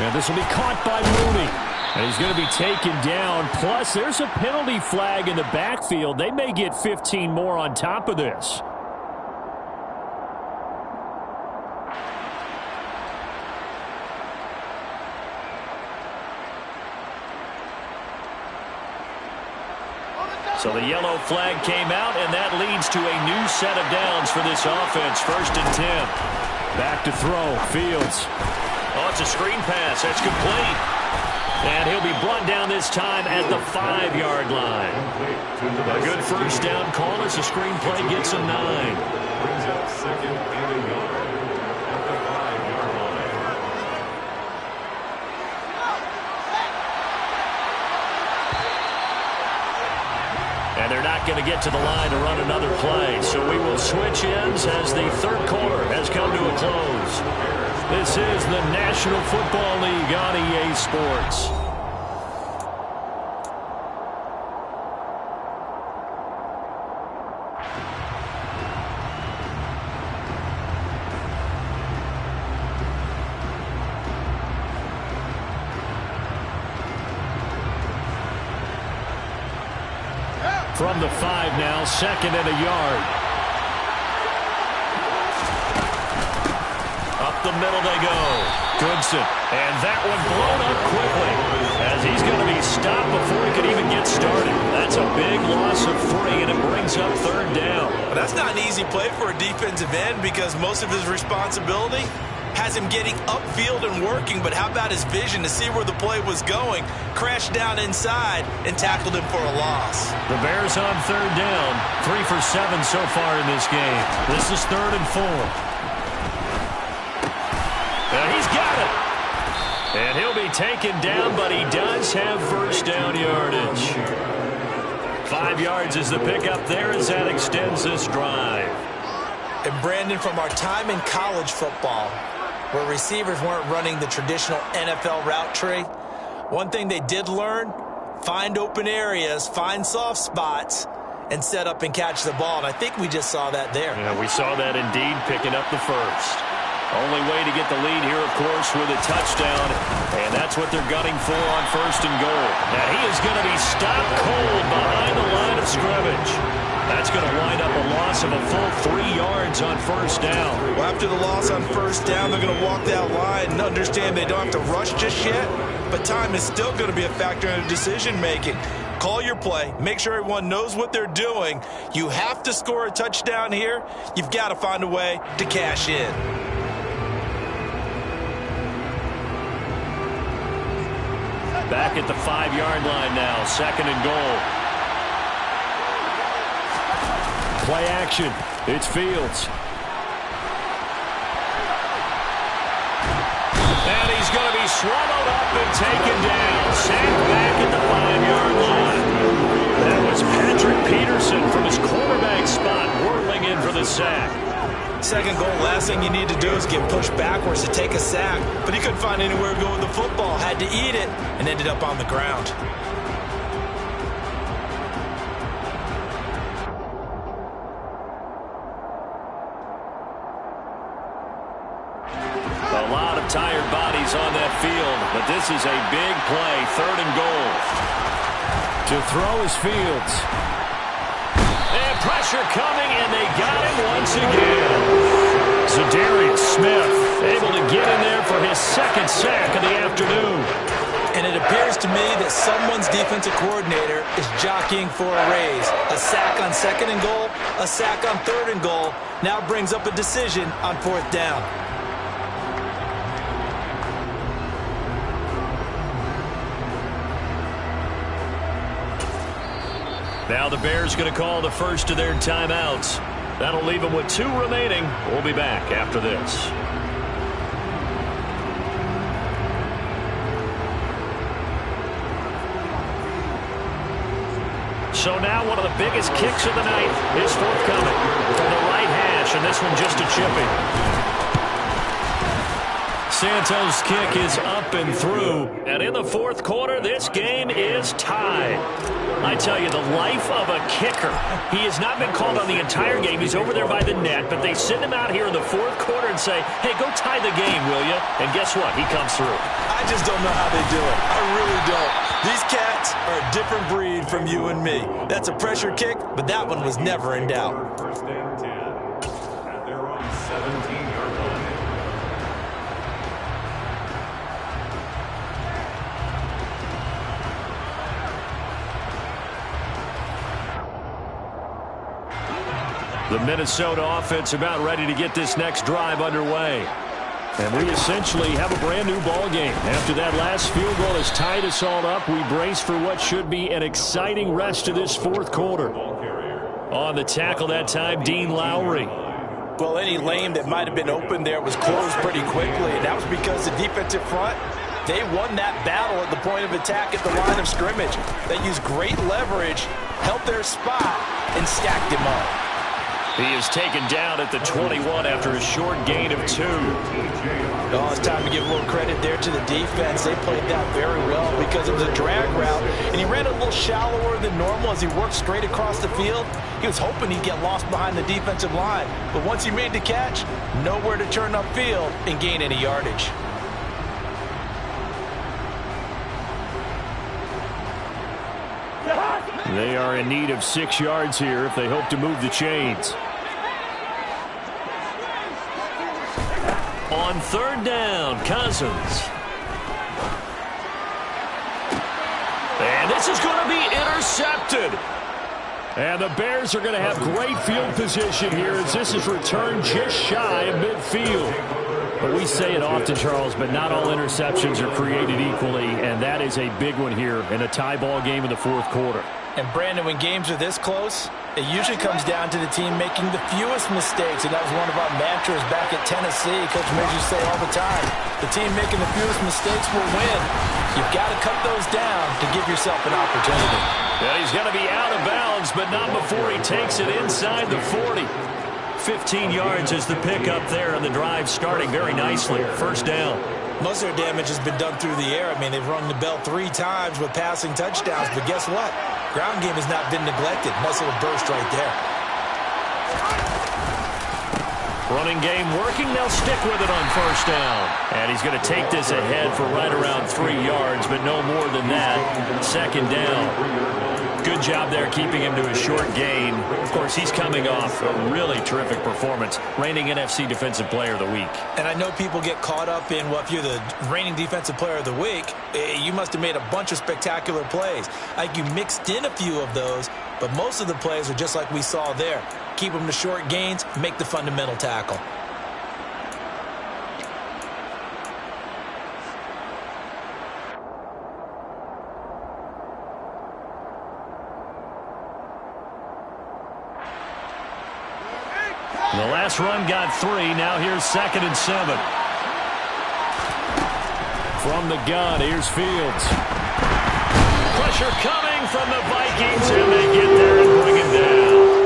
And this will be caught by Mooney. And he's going to be taken down. Plus, there's a penalty flag in the backfield. They may get 15 more on top of this. So the yellow flag came out, and that leads to a new set of downs for this offense. 1st and 10. Back to throw. Fields. Oh, it's a screen pass. That's complete. And he'll be brought down this time at the 5-yard line. A good first down call as the screen play gets a 9. Brings up 2nd and a yard at the 5-yard line. And they're not going to get to the line to run another play. So we will switch ends as the third quarter has come to a close. This is the National Football League on EA Sports. From the 5 now, 2nd and a yard. Up the middle they go. Goodson. And that one blown up quickly as he's going to be stopped before he could even get started. That's a big loss of 3, and it brings up 3rd down. Well, that's not an easy play for a defensive end because most of his responsibility has him getting upfield and working, but how about his vision to see where the play was going, crashed down inside, and tackled him for a loss. The Bears on 3rd down, 3 for 7 so far in this game. This is 3rd and 4. He's got it. And he'll be taken down, but he does have first down yardage. 5 yards is the pickup there as that extends this drive. And Brandon, from our time in college football, where receivers weren't running the traditional NFL route tree, one thing they did learn, find open areas, find soft spots, and set up and catch the ball. And I think we just saw that there. Yeah, we saw that indeed, picking up the first. Only way to get the lead here, of course, with a touchdown, and that's what they're gunning for on 1st and goal. Now he is going to be stopped cold behind the line of scrimmage. That's going to wind up a loss of a full 3 yards on 1st down. Well, after the loss on 1st down, they're going to walk that line and understand they don't have to rush just yet, but time is still going to be a factor in decision-making. call your play, make sure everyone knows what they're doing. You have to score a touchdown here. You've got to find a way to cash in. Back at the 5-yard line now, 2nd and goal. Play action. It's Fields. And he's going to be swallowed up and taken down. Sacked back at the 5-yard line. That was Patrick Peterson from his quarterback spot whirling in for the sack. 2nd goal, last thing you need to do is get pushed backwards to take a sack. But he couldn't find anywhere to go with the football. Had to eat it and ended up on the ground. A lot of tired bodies on that field, but this is a big play. 3rd and goal. To throw is Fields. And pressure coming, and they got him once again. Zadarius Smith able to get in there for his 2nd sack of the afternoon. And it appears to me that someone's defensive coordinator is jockeying for a raise. A sack on 2nd and goal, a sack on 3rd and goal. Now brings up a decision on 4th down. Now the Bears going to call the first of their timeouts. That'll leave them with 2 remaining. We'll be back after this. So now one of the biggest kicks of the night is forthcoming from the right hash, and this one just a chipping. Santos' kick is up and through, and in the 4th quarter, this game is tied. I tell you, the life of a kicker. He has not been called on the entire game. He's over there by the net, but they send him out here in the 4th quarter and say, hey, go tie the game, will you? And guess what? He comes through. I just don't know how they do it. I really don't. These cats are a different breed from you and me. That's a pressure kick, but that one was never in doubt. 1st and 10. At their own 17-yard line. The Minnesota offense about ready to get this next drive underway. And we essentially have a brand new ball game. After that last field goal has tied us all up, we brace for what should be an exciting rest of this 4th quarter. On the tackle that time, Dean Lowry. Well, any lane that might have been open there was closed pretty quickly, and that was because the defensive front, they won that battle at the point of attack at the line of scrimmage. They used great leverage, held their spot, and stacked him up. He is taken down at the 21 after a short gain of 2. Oh, it's time to give a little credit there to the defense. They played that very well because it was a drag route, and he ran a little shallower than normal as he worked straight across the field. He was hoping he'd get lost behind the defensive line, but once he made the catch, nowhere to turn upfield and gain any yardage. They are in need of 6 yards here if they hope to move the chains. On 3rd down, Cousins. And this is going to be intercepted. And the Bears are going to have great field position here as this is returned just shy of midfield. But we say it often, Charles, but not all interceptions are created equally, and that is a big one here in a tie ball game in the 4th quarter. And, Brandon, when games are this close, it usually comes down to the team making the fewest mistakes, and that was one of our mantras back at Tennessee. Coach Major say all the time, the team making the fewest mistakes will win. You've got to cut those down to give yourself an opportunity. Yeah, he's going to be out of bounds, but not before he takes it inside the 40. 15 yards is the pickup there, and the drive starting very nicely. 1st down. Most of their damage has been done through the air. I mean, they've rung the bell 3 times with passing touchdowns, but guess what? Ground game has not been neglected. Nice little burst right there. Running game working. They'll stick with it on first down. And he's going to take this ahead for right around 3 yards, but no more than that. Second down. Good job there keeping him to a short gain. Of course, he's coming off a really terrific performance, reigning NFC Defensive Player of the Week. And I know people get caught up in, well, if you're the reigning Defensive Player of the Week, you must have made a bunch of spectacular plays. Like you mixed in a few of those, but most of the plays are just like we saw there. Keep them to short gains, make the fundamental tackle. The last run got 3. Now here's 2nd and 7. From the gun, here's Fields. Pressure coming from the Vikings, and they get there and bring him down.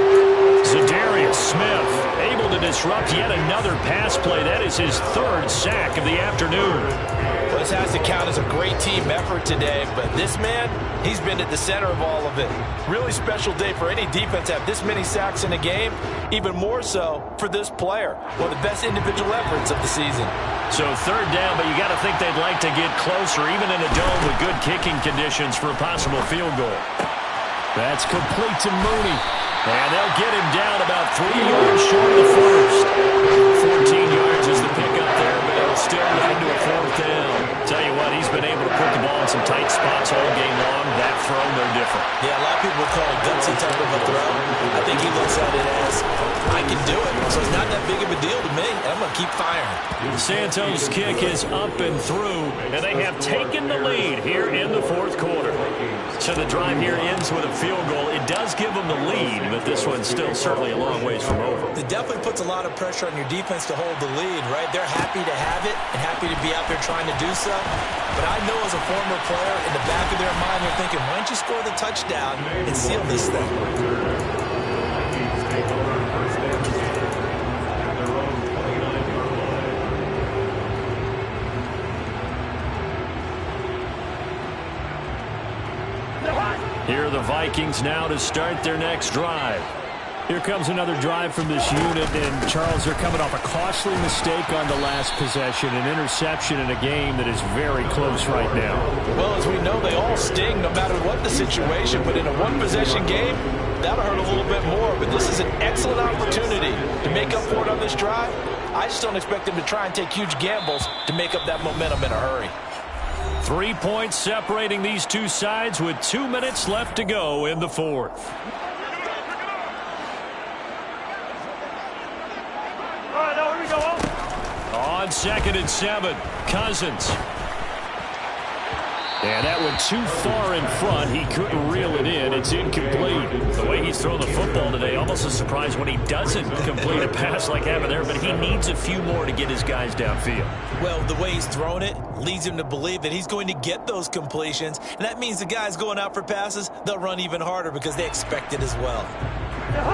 Zadarius Smith able to disrupt yet another pass play. That is his 3rd sack of the afternoon. Well, this has to count as a great team effort today, but this man, he's been at the center of all of it. Really special day for any defense to have this many sacks in a game, even more so for this player. One of the best individual efforts of the season. So 3rd down, but you got to think they'd like to get closer, even in a dome with good kicking conditions for a possible field goal. That's complete to Mooney. And they'll get him down about 3 yards short of the first. 14 yards is the pickup there, but it'll still lead to a 4th down. Tell you what, he's been able to put the ball in some tight spots all game long. That throw, no different. Yeah, a lot of people would call it gutsy type of a throw. I think he looks at it as, I can do it. So it's not that big of a deal to me, and I'm going to keep firing. Santos' kick is up and through, and they have taken the lead here in the 4th quarter. So the drive here ends with a field goal. It does give them the lead, but this one's still certainly a long ways from over. It definitely puts a lot of pressure on your defense to hold the lead, right? They're happy to have it and happy to be out there trying to do so. But I know as a former player, in the back of their mind, they're thinking, why don't you score the touchdown and seal this thing? Here are the Vikings now to start their next drive. Here comes another drive from this unit, and Charles, they're coming off a costly mistake on the last possession, an interception in a game that is very close right now. Well, as we know, they all sting no matter what the situation, but in a one-possession game, that'll hurt a little bit more, but this is an excellent opportunity to make up for it on this drive. I just don't expect them to try and take huge gambles to make up that momentum in a hurry. 3 points separating these two sides with 2 minutes left to go in the 4th. On 2nd and 7, Cousins. And that went too far in front. He couldn't reel it in. It's incomplete. The way he's thrown the football today, almost a surprise when he doesn't complete a pass like happened there, but he needs a few more to get his guys downfield. Well, the way he's thrown it leads him to believe that he's going to get those completions, and that means the guys going out for passes, they'll run even harder because they expect it as well.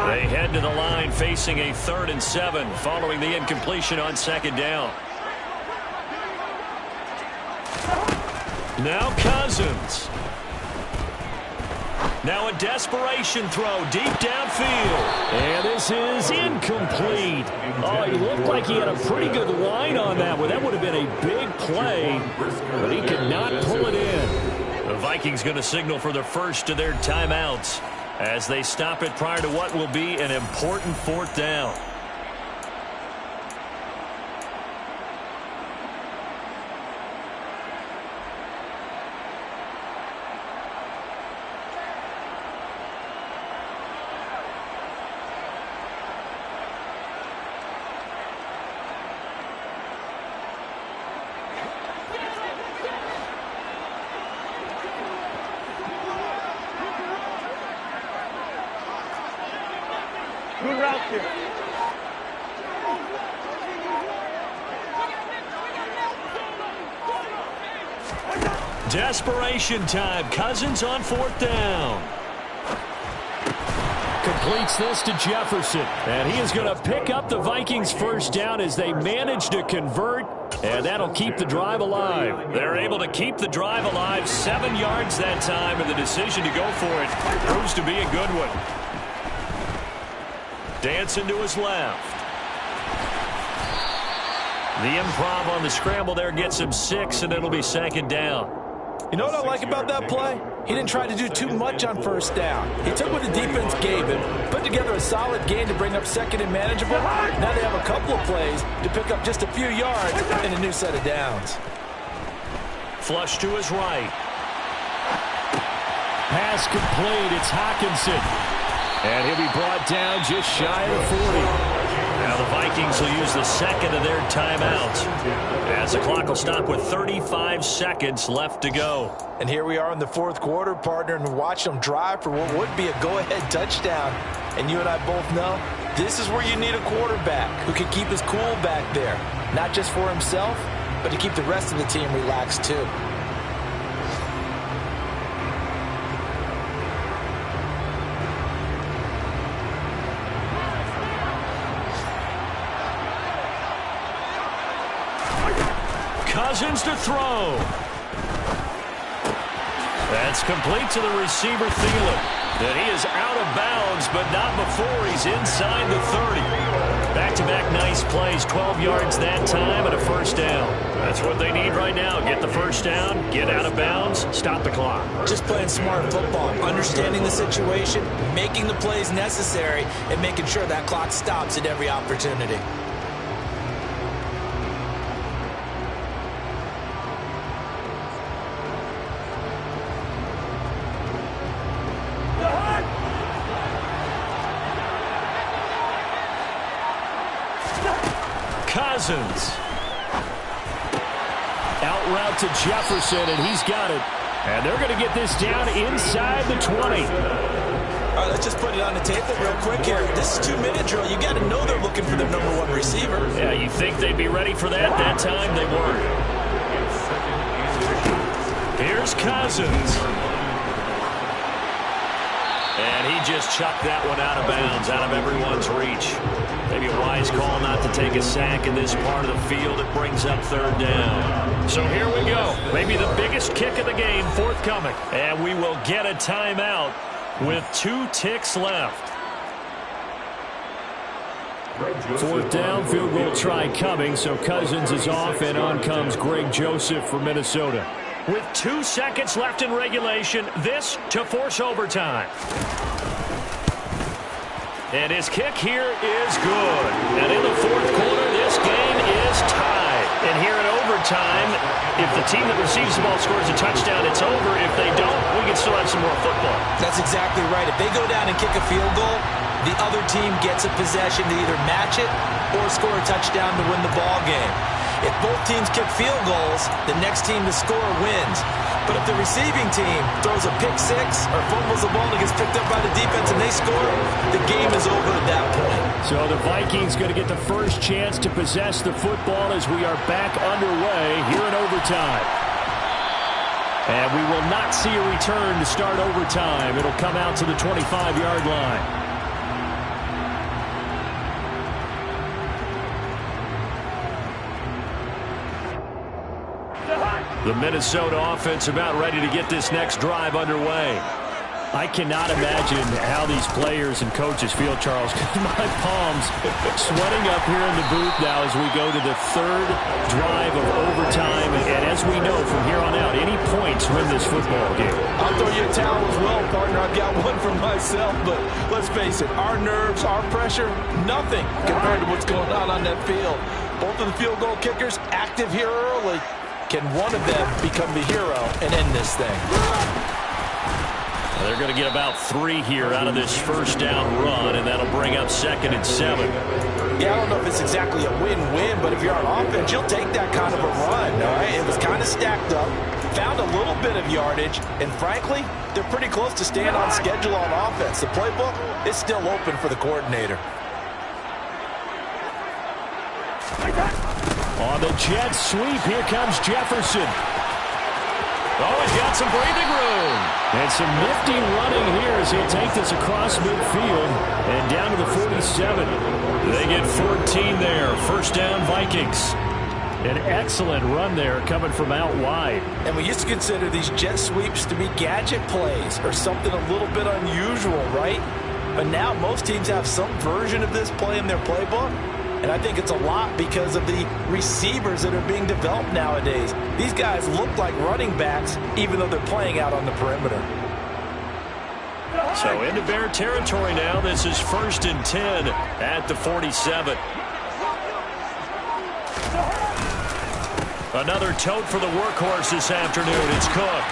They head to the line facing a 3rd and 7 following the incompletion on 2nd down. Now Cousins. Now a desperation throw deep downfield. And this is incomplete. Oh, he looked like he had a pretty good line on that one. That would have been a big play, but he could not pull it in. The Vikings going to signal for the first of their timeouts as they stop it prior to what will be an important 4th down. Good route here. Desperation time. Cousins on 4th down. Completes this to Jefferson. And he is going to pick up the Vikings' first down as they manage to convert. And that'll keep the drive alive. They're able to keep the drive alive. 7 yards that time, and the decision to go for it proves to be a good one. Dancing to his left. The improv on the scramble there gets him 6, and it'll be second down. You know what I like about that play? He didn't try to do too much on first down. He took what the defense gave him, put together a solid gain to bring up second and manageable. Now they have a couple of plays to pick up just a few yards and a new set of downs. Flush to his right. Pass complete. It's Hockenson. And he'll be brought down just shy of the 40. Now the Vikings will use the second of their timeouts as the clock will stop with 35 seconds left to go. And here we are in the fourth quarter, partner, and watch them drive for what would be a go-ahead touchdown. And you and I both know this is where you need a quarterback who can keep his cool back there, not just for himself, but to keep the rest of the team relaxed too. Cousins to throw. That's complete to the receiver, Thielen. And he is out of bounds, but not before he's inside the 30. Back-to-back nice plays, 12 yards that time and a first down. That's what they need right now. Get the first down, get out of bounds, stop the clock. Just playing smart football, understanding the situation, making the plays necessary, and making sure that clock stops at every opportunity. Cousins. Out route to Jefferson, and he's got it. And they're going to get this down inside the 20. All right, let's just put it on the table real quick here. This is 2-minute drill. You got to know they're looking for their #1 receiver. Yeah, you think they'd be ready for that? That time they weren't. Here's Cousins. And he just chucked that one out of bounds, out of everyone's reach. Maybe a wise call not to take a sack in this part of the field. It brings up third down. So here we go. Maybe the biggest kick of the game forthcoming. And we will get a timeout with 2 ticks left. Fourth down, field goal try coming. So Cousins is off, and on comes Greg Joseph for Minnesota. With 2 seconds left in regulation, this to force overtime. And his kick here is good. And in the fourth quarter, this game is tied. And here in overtime, if the team that receives the ball scores a touchdown, it's over. If they don't, we can still have some more football. That's exactly right. If they go down and kick a field goal, the other team gets a possession to either match it or score a touchdown to win the ball game. If both teams kick field goals, the next team to score wins. But if the receiving team throws a pick six or fumbles the ball and gets picked up by the defense and they score, the game is over at that point. So the Vikings going to get the first chance to possess the football as we are back underway here in overtime. And we will not see a return to start overtime. It'll come out to the 25-yard line. The Minnesota offense about ready to get this next drive underway. I cannot imagine how these players and coaches feel, Charles, because my palms sweating up here in the booth now as we go to the third drive of overtime. And as we know from here on out, any points win this football game. I'll throw you a towel as well, partner. I've got one for myself, but let's face it, our nerves, our pressure, nothing compared to what's going on that field. Both of the field goal kickers active here early. Can one of them become the hero and end this thing? They're going to get about 3 here out of this first down run, and that'll bring up 2nd and 7. Yeah, I don't know if it's exactly a win-win, but if you're on offense, you'll take that kind of a run, all right? It was kind of stacked up, found a little bit of yardage, and frankly, they're pretty close to staying on schedule on offense. The playbook is still open for the coordinator. On the jet sweep, here comes Jefferson. Oh, he's got some breathing room. And some nifty running here as he'll take this across midfield and down to the 47. They get 14 there. First down, Vikings. An excellent run there coming from out wide. And we used to consider these jet sweeps to be gadget plays or something a little bit unusual, right? But now most teams have some version of this play in their playbook. And I think it's a lot because of the receivers that are being developed nowadays. These guys look like running backs, even though they're playing out on the perimeter. So into Bear territory now. This is 1st and 10 at the 47. Another tote for the workhorse this afternoon. It's Cook.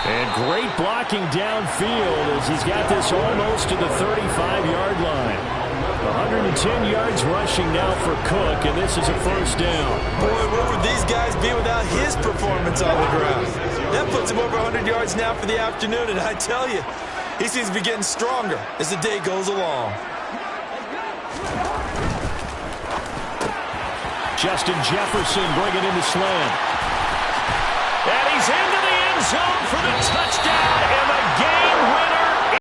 And great blocking downfield as he's got this almost to the 35-yard line. 110 yards rushing now for Cook, and this is a 1st down. Boy, where would these guys be without his performance on the ground? That puts him over 100 yards now for the afternoon, and I tell you, he seems to be getting stronger as the day goes along. Justin Jefferson bringing in the slant. And he's into the end zone for the touchdown, and the game